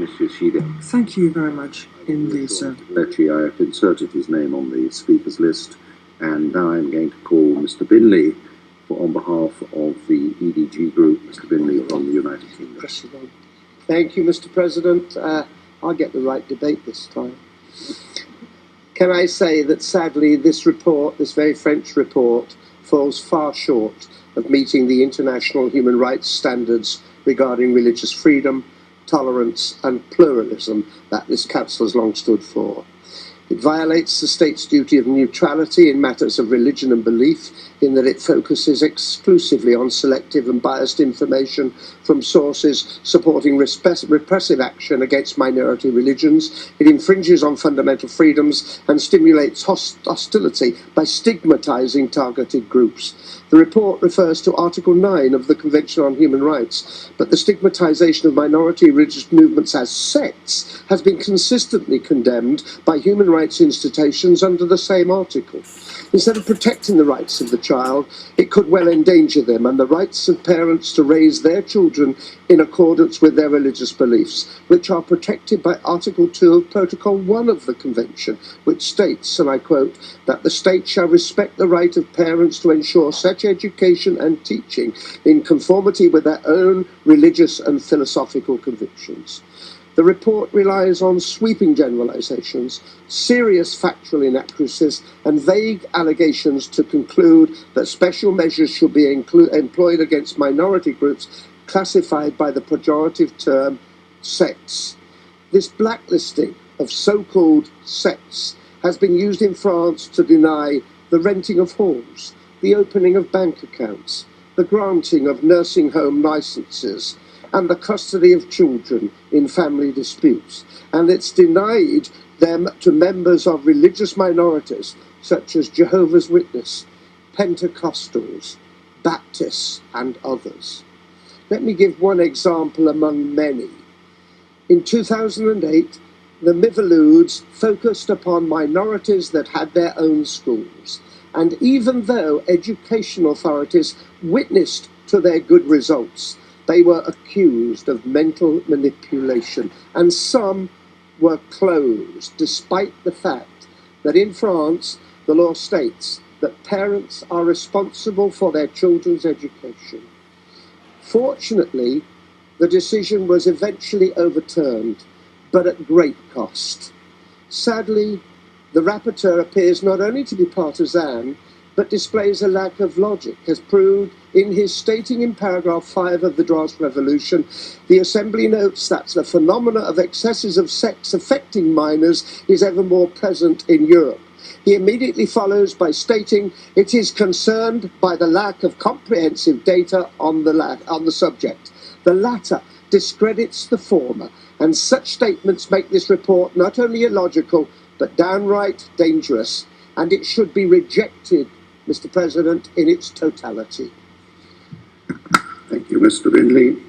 Monsieur Chile. Thank you very much indeed, sir. I have inserted his name on the speakers list, and now I'm going to call Mr. Binley on behalf of the EDG group. Mr. Binley from the United Kingdom. Thank you, Mr. President. I'll get the right debate this time. Can I say that sadly this report, this very French report, falls far short of meeting the international human rights standards regarding religious freedom, tolerance and pluralism that this Council has long stood for. It violates the state's duty of neutrality in matters of religion and belief, in that it focuses exclusively on selective and biased information from sources supporting repressive action against minority religions. It infringes on fundamental freedoms and stimulates hostility by stigmatizing targeted groups. The report refers to Article 9 of the Convention on Human Rights, but the stigmatization of minority religious movements as sects has been consistently condemned by human rights institutions under the same article. Instead of protecting the rights of the child, it could well endanger them and the rights of parents to raise their children in accordance with their religious beliefs, which are protected by Article 2 of Protocol 1 of the Convention, which states, and I quote, that the state shall respect the right of parents to ensure such education and teaching in conformity with their own religious and philosophical convictions. The report relies on sweeping generalizations, serious factual inaccuracies, and vague allegations to conclude that special measures should be employed against minority groups classified by the pejorative term sects. This blacklisting of so-called sects has been used in France to deny the renting of halls, the opening of bank accounts, the granting of nursing home licenses, and the custody of children in family disputes. And it's denied them to members of religious minorities such as Jehovah's Witnesses, Pentecostals, Baptists, and others. Let me give one example among many. In 2008, the Miviludes focused upon minorities that had their own schools. And even though education authorities witnessed to their good results, they were accused of mental manipulation, and some were closed, despite the fact that in France, the law states that parents are responsible for their children's education. Fortunately, the decision was eventually overturned, but at great cost. Sadly, the rapporteur appears not only to be partisan, but displays a lack of logic, as proved in his stating in paragraph 5 of the Draft Resolution. The Assembly notes that the phenomena of excesses of sex affecting minors is ever more present in Europe. He immediately follows by stating it is concerned by the lack of comprehensive data on the subject. The latter discredits the former, and such statements make this report not only illogical, but downright dangerous, and it should be rejected, Mr. President, in its totality. Thank you, Mr. Binley.